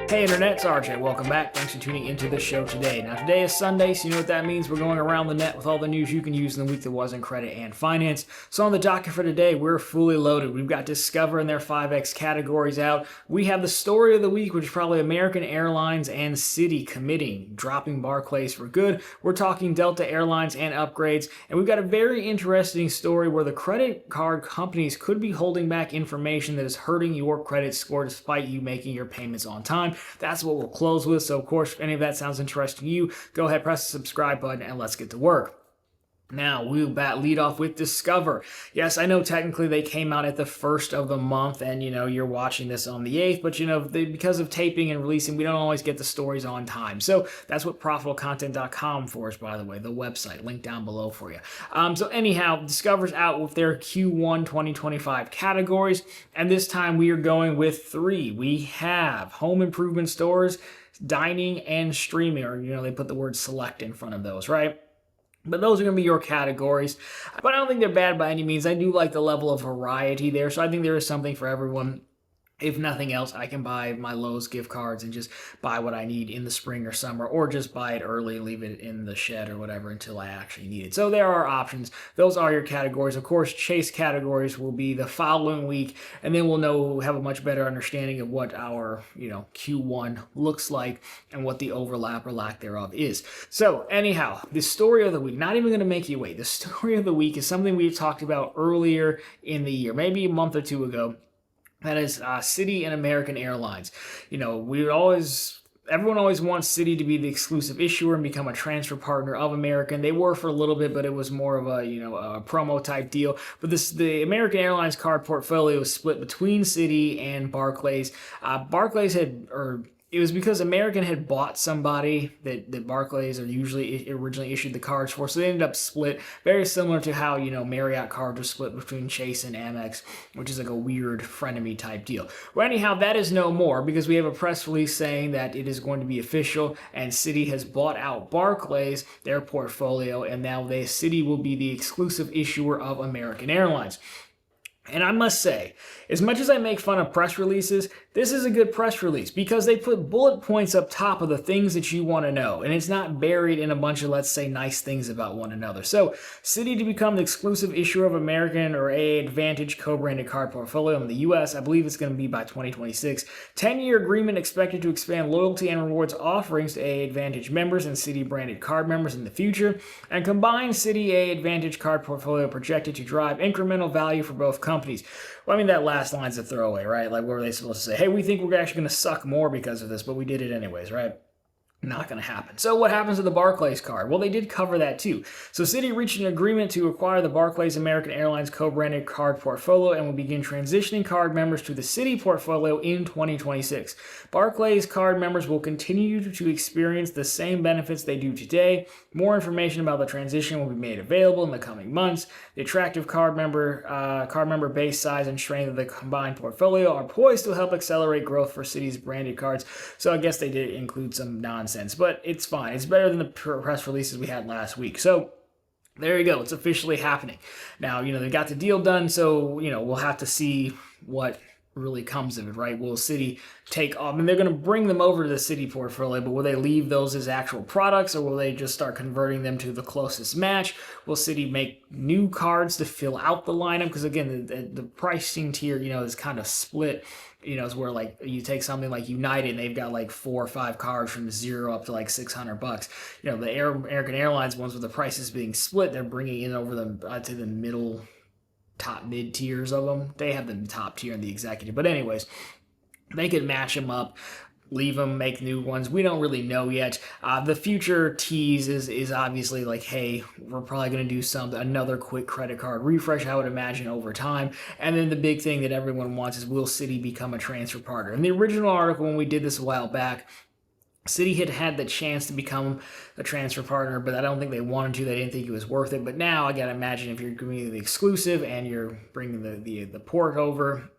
Hey Internet, it's RJ. Welcome back. Thanks for tuning into the show today. Now today is Sunday, so you know what that means. We're going around the net with all the news you can use in the week that was in credit and finance. So on the docket for today, we're fully loaded. We've got Discover and their 5X categories out. We have the story of the week, which is probably American Airlines and Citi committing, dropping Barclays for good. We're talking Delta Airlines and upgrades. And we've got a very interesting story where the credit card companies could be holding back information that is hurting your credit score despite you making your payments on time. That's what we'll close with. So, of course, if any of that sounds interesting to you, go ahead, press the subscribe button, and let's get to work. Now, we'll lead off with Discover. Yes, I know technically they came out at the 1st of the month, and, you're watching this on the 8th, but, because of taping and releasing, we don't always get the stories on time. So that's what profitablecontent.com for us, by the way, the website, link down below for you. So anyhow, Discover's out with their Q1 2025 categories, and this time we are going with 3. We have home improvement stores, dining, and streaming, or, they put the word select in front of those, right? But those are going to be your categories. But I don't think they're bad by any means. I do like the level of variety there. So I think there is something for everyone. If nothing else, I can buy my Lowe's gift cards and just buy what I need in the spring or summer, or just buy it early and leave it in the shed or whatever until I actually need it. So there are options. Those are your categories. Of course, Chase categories will be the following week, and then we'll have a much better understanding of what our, Q1 looks like and what the overlap or lack thereof is. So anyhow, the story of the week, not even going to make you wait. The story of the week is something we talked about earlier in the year, maybe a month or two ago. That is Citi and American Airlines. Everyone always wants Citi to be the exclusive issuer and become a transfer partner of American. They were for a little bit, but it was more of a promo type deal. But the American Airlines card portfolio was split between Citi and Barclays. It was because American had bought somebody that Barclays originally issued the cards for, so they ended up split, very similar to how, Marriott cards were split between Chase and Amex, which is like a weird frenemy type deal. Well, anyhow, that is no more because we have a press release saying that it is going to be official and Citi has bought out Barclays, their portfolio, and now Citi will be the exclusive issuer of American Airlines. And I must say, as much as I make fun of press releases, this is a good press release because they put bullet points up top of the things that you want to know. And it's not buried in a bunch of, let's say, nice things about one another. So, Citi to become the exclusive issuer of American or AA Advantage co-branded card portfolio in the U.S. I believe it's going to be by 2026. 10-year agreement expected to expand loyalty and rewards offerings to AA Advantage members and Citi-branded card members in the future. And combined Citi AA Advantage card portfolio projected to drive incremental value for both companies. Well, I mean, that last line's a throwaway, right? Like, what were they supposed to say? Hey, we think we're actually going to suck more because of this, but we did it anyways, right? Not going to happen. So what happens to the Barclays card? Well, they did cover that too. So Citi reached an agreement to acquire the Barclays American Airlines co-branded card portfolio and will begin transitioning card members to the Citi portfolio in 2026. Barclays card members will continue to experience the same benefits they do today. More information about the transition will be made available in the coming months. The attractive card member base size and strength of the combined portfolio are poised to help accelerate growth for Citi's branded cards. So I guess they did include some nonsense, but it's fine. It's better than the press releases we had last week. So there you go. It's officially happening. Now, they got the deal done, so, we'll have to see what really comes of it, right? Will Citi take off? I mean, they're going to bring them over to the Citi portfolio, but will they leave those as actual products, or will they just start converting them to the closest match? Will Citi make new cards to fill out the lineup? Because again, the pricing tier, is kind of split. Is where like you take something like United and they've got like 4 or 5 cards from $0 up to like $600. The American Airlines ones with the prices being split, they're bringing in over them to the top mid tiers of them. They have the top tier and the executive, but anyways, they could match them up, leave them, make new ones. We don't really know yet. The future tease is obviously like, hey, we're probably going to do another quick credit card refresh, I would imagine, over time. And then the big thing that everyone wants is, will Citi become a transfer partner? In the original article, when we did this a while back, Citi had the chance to become a transfer partner, but I don't think they wanted to. They didn't think it was worth it. But now I got to imagine if you're doing the exclusive and you're bringing the port over,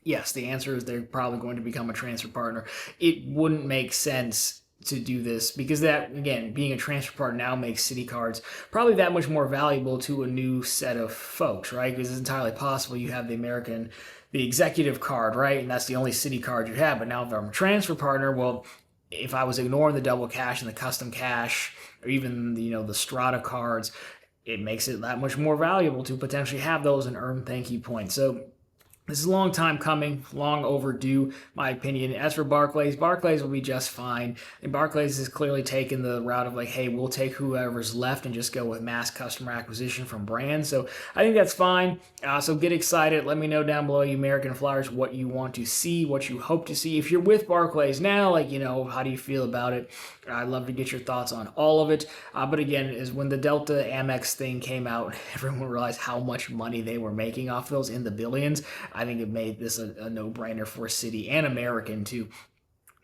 yes, the answer is they're probably going to become a transfer partner. It wouldn't make sense to do this, because that, again, being a transfer partner now makes Citi cards probably that much more valuable to a new set of folks, right? Because it's entirely possible you have the executive card, right? And that's the only Citi card you have. But now if I'm a transfer partner, well, if I was ignoring the double cash and the custom cash, or even the Strata cards, it makes it that much more valuable to potentially have those and earn thank you points. So this is a long time coming, long overdue, my opinion. As for Barclays will be just fine. And Barclays has clearly taken the route of like, hey, we'll take whoever's left and just go with mass customer acquisition from brands. So I think that's fine. So get excited. Let me know down below, you American Flyers, what you want to see, what you hope to see. If you're with Barclays now, like, how do you feel about it? I'd love to get your thoughts on all of it. But again, is when the Delta Amex thing came out, everyone realized how much money they were making off those, in the billions. I think it made this a no-brainer for Citi and American too,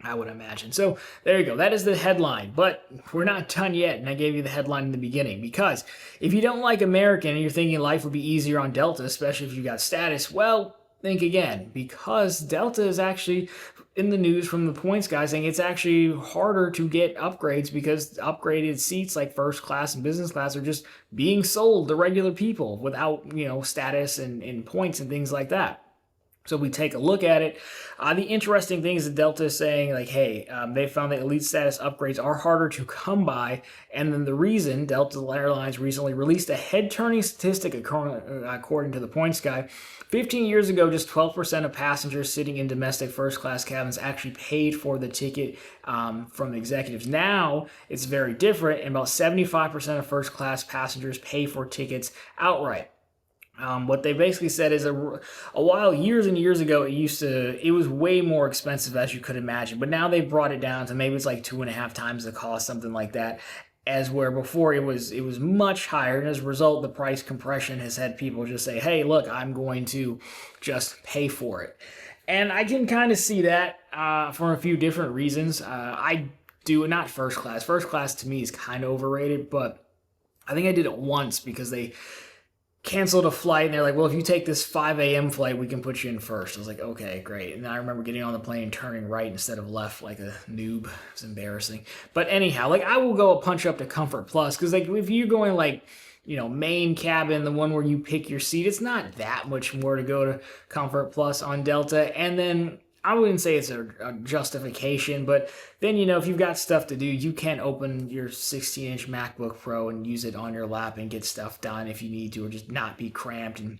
I would imagine. So there you go. That is the headline, but we're not done yet. And I gave you the headline in the beginning, because if you don't like American and you're thinking life would be easier on Delta, especially if you got status, well, think again, because Delta is actually in the news from the points guys saying it's actually harder to get upgrades, because upgraded seats like first class and business class are just being sold to regular people without, status and points and things like that. So we take a look at it. The interesting thing is that Delta is saying, like, hey, they found that elite status upgrades are harder to come by. And then the reason, Delta Airlines recently released a head-turning statistic according to the points guy. 15 years ago, just 12% of passengers sitting in domestic first-class cabins actually paid for the ticket from the executives. Now, it's very different, and about 75% of first-class passengers pay for tickets outright. What they basically said is a while, years and years ago, it was way more expensive, as you could imagine. But now they've brought it down to maybe it's like 2.5 times the cost, something like that. As where before it was much higher. And as a result, the price compression has had people just say, hey, look, I'm going to just pay for it. And I can kind of see that for a few different reasons. I do not first class. First class to me is kind of overrated, but I think I did it once because they canceled a flight and they're like, well, if you take this 5 a.m. flight, we can put you in first. I was like, okay, great. And I remember getting on the plane and turning right instead of left like a noob. It's embarrassing. But anyhow, like, I will go a punch up to Comfort Plus, because like if you're going like, main cabin, the one where you pick your seat, it's not that much more to go to Comfort Plus on Delta. And then I wouldn't say it's a justification, but then, if you've got stuff to do, you can open your 16-inch MacBook Pro and use it on your lap and get stuff done if you need to, or just not be cramped and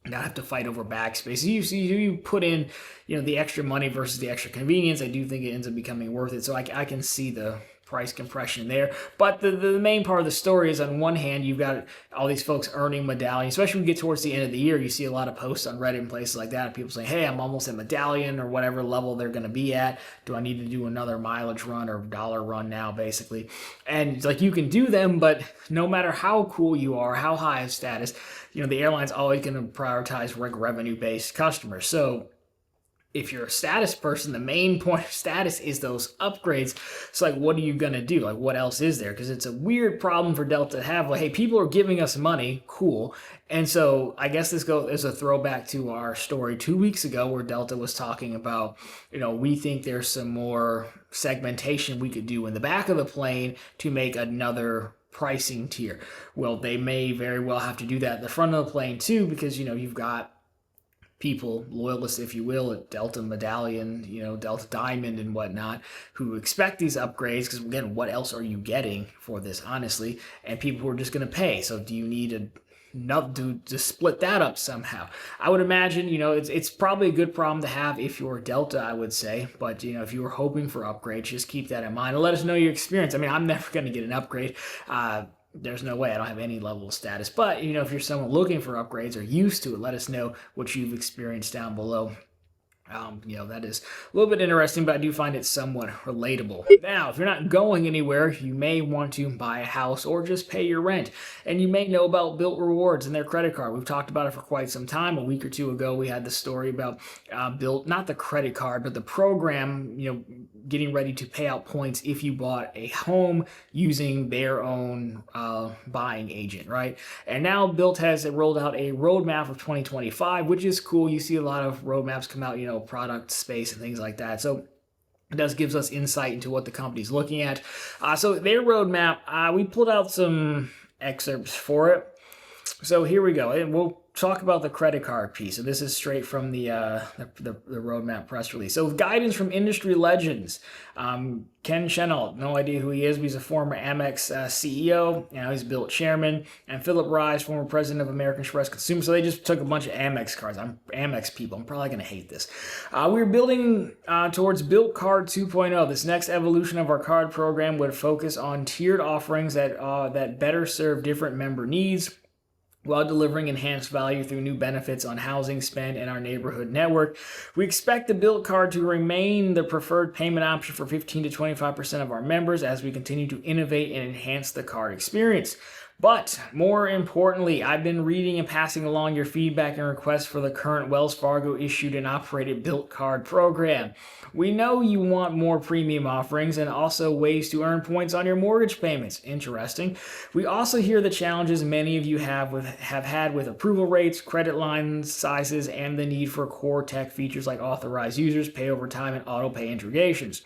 not have to fight over backspace. You put in, the extra money versus the extra convenience. I do think it ends up becoming worth it. So I can see the price compression there. But the main part of the story is, on one hand, you've got all these folks earning medallions, especially when we get towards the end of the year. You see a lot of posts on Reddit and places like that, people saying, hey, I'm almost at medallion, or whatever level they're going to be at. Do I need to do another mileage run or dollar run now, basically? And it's like, you can do them, but no matter how cool you are, how high of status, the airline's always going to prioritize revenue-based customers. So if you're a status person, the main point of status is those upgrades. So like, what are you going to do? Like, what else is there? Because it's a weird problem for Delta to have. Like, hey, people are giving us money. Cool. And so I guess this is a throwback to our story 2 weeks ago, where Delta was talking about, we think there's some more segmentation we could do in the back of the plane to make another pricing tier. Well, they may very well have to do that at the front of the plane too, because, you've got people, loyalists, if you will, at Delta Medallion, Delta Diamond and whatnot, who expect these upgrades, because again, what else are you getting for this, honestly? And people who are just going to pay. So do you need to split that up somehow? I would imagine, it's probably a good problem to have if you're Delta, I would say. But, if you were hoping for upgrades, just keep that in mind and let us know your experience. I mean, I'm never going to get an upgrade. There's no way. I don't have any level of status. But, if you're someone looking for upgrades or used to it, let us know what you've experienced down below. That is a little bit interesting, but I do find it somewhat relatable. Now, if you're not going anywhere, you may want to buy a house or just pay your rent. And you may know about BILT Rewards and their credit card. We've talked about it for quite some time. A week or two ago, we had the story about BILT, not the credit card, but the program, getting ready to pay out points if you bought a home using their own buying agent, right? And now BILT has rolled out a roadmap of 2025, which is cool. You see a lot of roadmaps come out, product space and things like that. So It does gives us insight into what the company's looking at. So their roadmap, we pulled out some excerpts for it. So here we go, and we'll talk about the credit card piece. So this is straight from the roadmap press release. So guidance from industry legends. Ken Chenault, no idea who he is, but he's a former Amex CEO. Now he's BILT chairman. And Philip Rise, former president of American Express Consumer. So they just took a bunch of Amex cards. I'm Amex people. I'm probably going to hate this. We're building towards BILT Card 2.0. This next evolution of our card program would focus on tiered offerings that better serve different member needs, while delivering enhanced value through new benefits on housing spend and our neighborhood network. We expect the BILT card to remain the preferred payment option for 15 to 25% of our members as we continue to innovate and enhance the card experience. But more importantly, I've been reading and passing along your feedback and requests for the current Wells Fargo issued and operated BILT card program. We know you want more premium offerings and also ways to earn points on your mortgage payments. Interesting. We also hear the challenges many of you have had with approval rates, credit line sizes, and the need for core tech features like authorized users, pay over time, and auto pay integrations.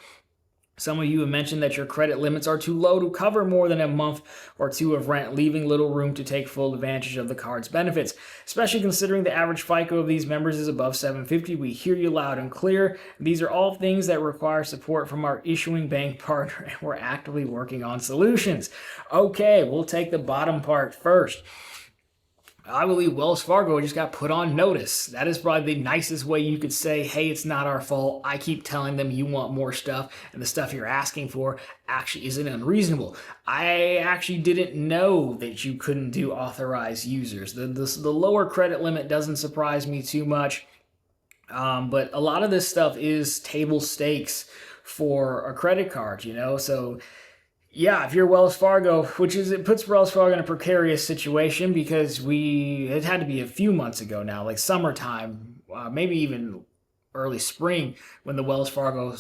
Some of you have mentioned that your credit limits are too low to cover more than a month or two of rent, leaving little room to take full advantage of the card's benefits. Especially considering the average FICO of these members is above 750, we hear you loud and clear. These are all things that require support from our issuing bank partner, and we're actively working on solutions. Okay, we'll take the bottom part first. I believe Wells Fargo just got put on notice. That is probably the nicest way you could say, hey, it's not our fault. I keep telling them you want more stuff, and the stuff you're asking for actually isn't unreasonable. I actually didn't know that you couldn't do authorized users. The lower credit limit doesn't surprise me too much, but a lot of this stuff is table stakes for a credit card, so yeah, if you're Wells Fargo, it puts Wells Fargo in a precarious situation because it had to be a few months ago now, like summertime, maybe even early spring, when the Wells Fargo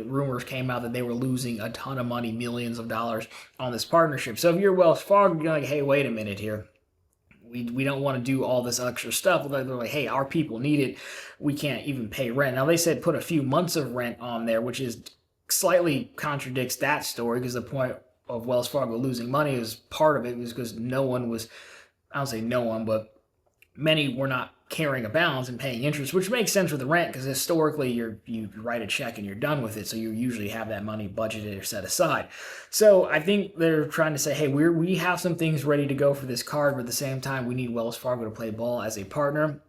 rumors came out that they were losing a ton of money, millions of dollars on this partnership. So if you're Wells Fargo, you're like, hey, wait a minute here. We don't want to do all this extra stuff. They're like, hey, our people need it. We can't even pay rent. Now, they said put a few months of rent on there, which is slightly contradicts that story, because the point of Wells Fargo losing money is part of it was because no one was, I don't say no one, but many were not carrying a balance and paying interest, which makes sense with the rent because historically you write a check and you're done with it, so you usually have that money budgeted or set aside. So I think they're trying to say, hey, we have some things ready to go for this card, but at the same time we need Wells Fargo to play ball as a partner.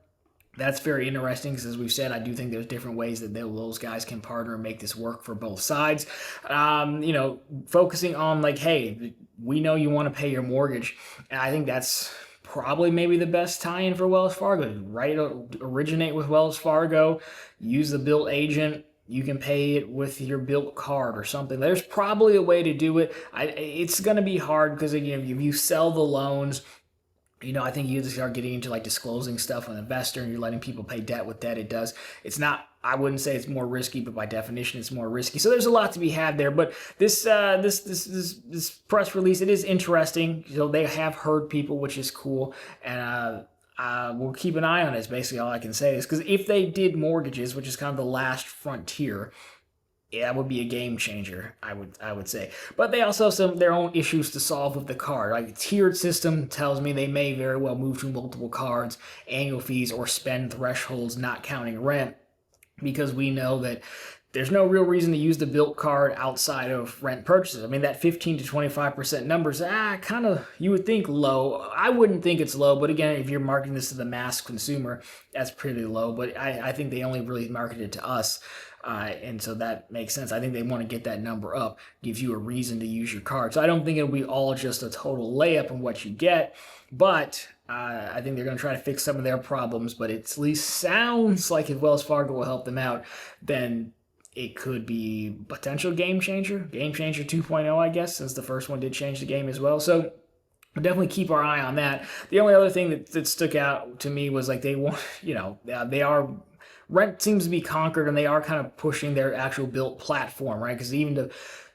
That's very interesting because, as we've said, I do think there's different ways that those guys can partner and make this work for both sides. Focusing on like, hey, we know you want to pay your mortgage, and I think that's probably maybe the best tie-in for Wells Fargo. Right, originate with Wells Fargo, use the BILT agent. You can pay it with your BILT card or something. There's probably a way to do it. It's going to be hard because, again, if you sell the loans, I think you just start getting into like disclosing stuff on an investor and you're letting people pay debt with debt. It's not, I wouldn't say it's more risky, but by definition it's more risky. So there's a lot to be had there. But this press release, it is interesting. They have heard people, which is cool. And we'll keep an eye on it, is basically all I can say, is because if they did mortgages, which is kind of the last frontier, that would be a game changer, I would say. But they also have their own issues to solve with the card. Like, a tiered system tells me they may very well move to multiple cards, annual fees, or spend thresholds not counting rent, because we know that there's no real reason to use the BILT card outside of rent purchases. I mean, that 15 to 25% numbers, kind of, you would think low. I wouldn't think it's low, but again, if you're marketing this to the mass consumer, that's pretty low. But I think they only really marketed it to us. And so that makes sense. I think they want to get that number up, gives you a reason to use your card. So I don't think it'll be all just a total layup on what you get, but I think they're going to try to fix some of their problems. But it at least sounds like if Wells Fargo will help them out, then it could be potential game changer 2.0, I guess, since the first one did change the game as well. So we'll definitely keep our eye on that. The only other thing that stuck out to me was like they want, they are, rent seems to be conquered, and they are kind of pushing their actual BILT platform, right? Because even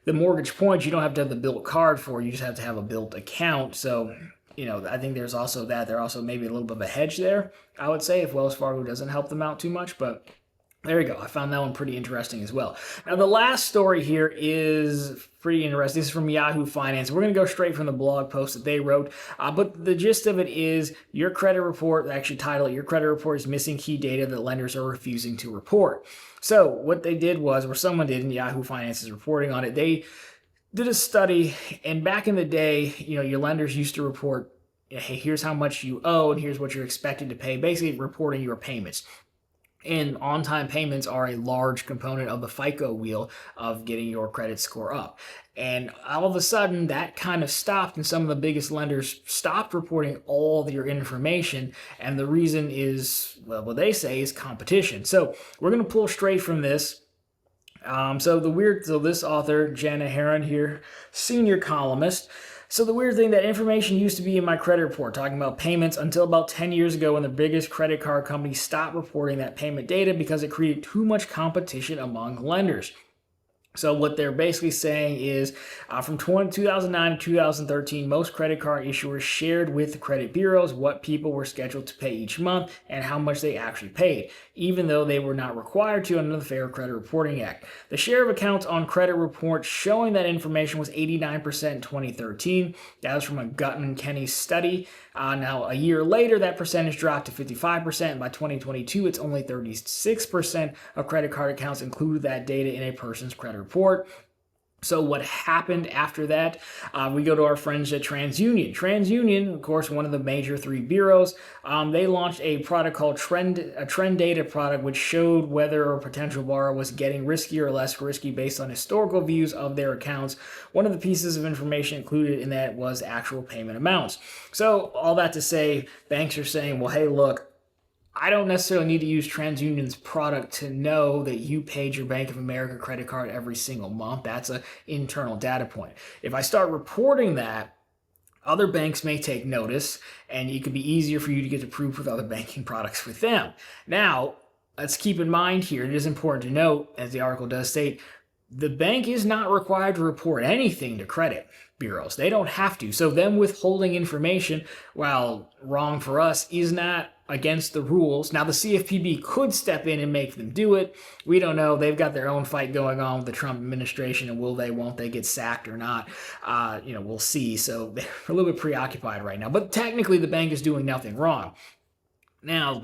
the mortgage points, you don't have to have the BILT card for, you just have to have a BILT account. So, I think there's also that. They're also maybe a little bit of a hedge there, I would say, if Wells Fargo doesn't help them out too much. But There you go. I found that one pretty interesting as well. Now, the last story here is pretty interesting. This is from Yahoo Finance. We're going to go straight from the blog post that they wrote. But the gist of it is your credit report, actually title it, your credit report is missing key data that lenders are refusing to report. So what they did was, or someone did, and Yahoo Finance is reporting on it, they did a study, and back in the day, your lenders used to report, hey, here's how much you owe, and here's what you're expected to pay, basically reporting your payments. And on-time payments are a large component of the FICO wheel of getting your credit score up. And all of a sudden, that kind of stopped, and some of the biggest lenders stopped reporting all of your information. And the reason is, well, what they say is competition. So we're going to pull straight from this. So this author, Jana Heron here, senior columnist. So the weird thing, that information used to be in my credit report, talking about payments, until about 10 years ago when the biggest credit card companies stopped reporting that payment data because it created too much competition among lenders. So what they're basically saying is from 2009 to 2013, most credit card issuers shared with the credit bureaus what people were scheduled to pay each month and how much they actually paid, even though they were not required to under the Fair Credit Reporting Act. The share of accounts on credit reports showing that information was 89% in 2013. That was from a Gutman-Kenney study. Now, a year later, that percentage dropped to 55%, and by 2022, it's only 36% of credit card accounts included that data in a person's credit report. So what happened after that? We go to our friends at TransUnion. TransUnion, of course, one of the major three bureaus, they launched a product called a trend data product, which showed whether a potential borrower was getting riskier or less risky based on historical views of their accounts. One of the pieces of information included in that was actual payment amounts. So all that to say, banks are saying, well, hey, look, I don't necessarily need to use TransUnion's product to know that you paid your Bank of America credit card every single month. That's an internal data point. If I start reporting that, other banks may take notice, and it could be easier for you to get approved with other banking products with them. Now, let's keep in mind here, it is important to note, as the article does state, the bank is not required to report anything to credit bureaus. They don't have to. So them withholding information, while wrong for us, is not against the rules. Now, the CFPB could step in and make them do it. We don't know. They've got their own fight going on with the Trump administration, and won't they get sacked or not? We'll see. So they're a little bit preoccupied right now. But technically, the bank is doing nothing wrong. Now,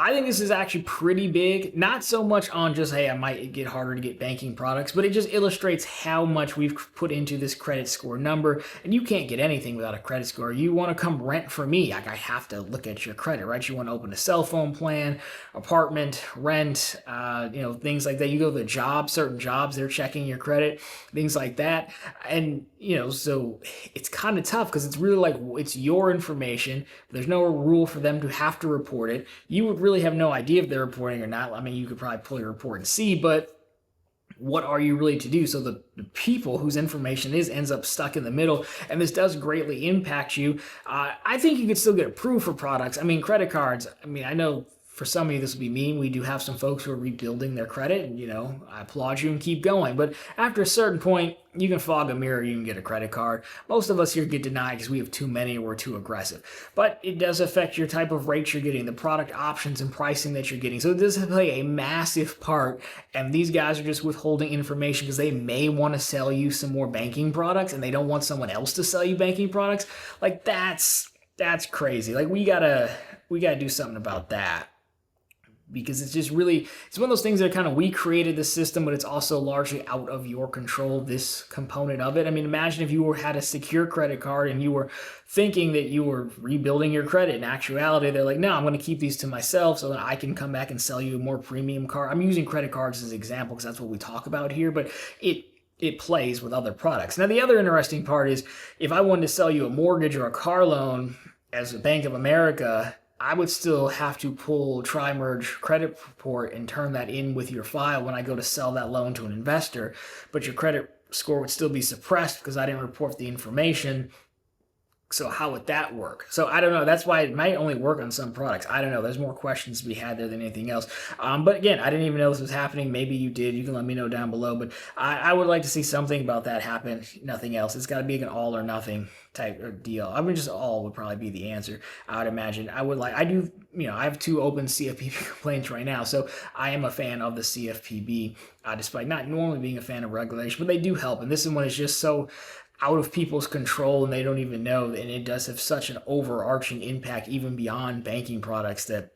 I think this is actually pretty big, not so much on just, hey, I might get harder to get banking products, but it just illustrates how much we've put into this credit score number, and you can't get anything without a credit score. You want to come rent for me, I have to look at your credit, right? You want to open a cell phone plan, apartment, rent, things like that. You go to the job, certain jobs, they're checking your credit, things like that. And, so it's kind of tough because it's really like, it's your information. There's no rule for them to have to report it. You would really have no idea if they're reporting or not. I mean, you could probably pull your report and see, but what are you really to do? So the people whose information ends up stuck in the middle, and this does greatly impact you. I think you could still get approved for products. I mean, credit cards, I know for some of you this will be mean. We do have some folks who are rebuilding their credit, and I applaud you and keep going. But after a certain point, you can fog a mirror, you can get a credit card. Most of us here get denied because we have too many or we're too aggressive. But it does affect your type of rates you're getting, the product options and pricing that you're getting. So it does play a massive part, and these guys are just withholding information because they may want to sell you some more banking products and they don't want someone else to sell you banking products. Like, that's crazy. Like, we gotta do something about that. Because it's just really, it's one of those things that kind of, we created the system, but it's also largely out of your control, this component of it. I mean, imagine if you had a secure credit card and you were thinking that you were rebuilding your credit. In actuality, they're like, no, I'm going to keep these to myself so that I can come back and sell you a more premium card. I'm using credit cards as an example because that's what we talk about here, but it plays with other products. Now, the other interesting part is, if I wanted to sell you a mortgage or a car loan as a Bank of America, I would still have to pull tri-merge credit report and turn that in with your file when I go to sell that loan to an investor, but your credit score would still be suppressed because I didn't report the information. So how would that work? So I don't know. That's why it might only work on some products. I don't know. There's more questions to be had there than anything else. But again, I didn't even know this was happening. Maybe you did. You can let me know down below. But I would like to see something about that happen. Nothing else. It's got to be an all or nothing type of deal. I mean, just all would probably be the answer. I would imagine. I do. I have 2 open CFPB complaints right now, so I am a fan of the CFPB, despite not normally being a fan of regulation, but they do help. And this one is just so out of people's control and they don't even know, and it does have such an overarching impact even beyond banking products that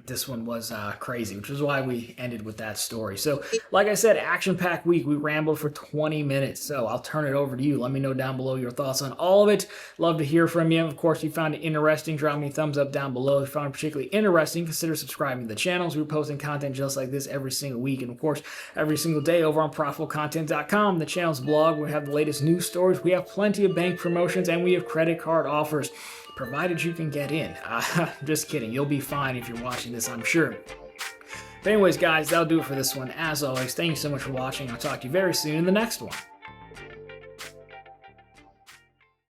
this one was crazy, which is why we ended with that story. So like I said, action-packed week. We rambled for 20 minutes, so I'll turn it over to you. Let me know down below your thoughts on all of it. Love to hear from you. Of course, if you found it interesting, drop me a thumbs up down below. If you found it particularly interesting, consider subscribing to the channels. We're posting content just like this every single week, and of course every single day over on profitfulcontent.com, the channel's blog. We have the latest news stories, we have plenty of bank promotions, and we have credit card offers, provided you can get in. Just kidding. You'll be fine if you're watching this, I'm sure. But anyways, guys, that'll do it for this one. As always, thank you so much for watching. I'll talk to you very soon in the next one.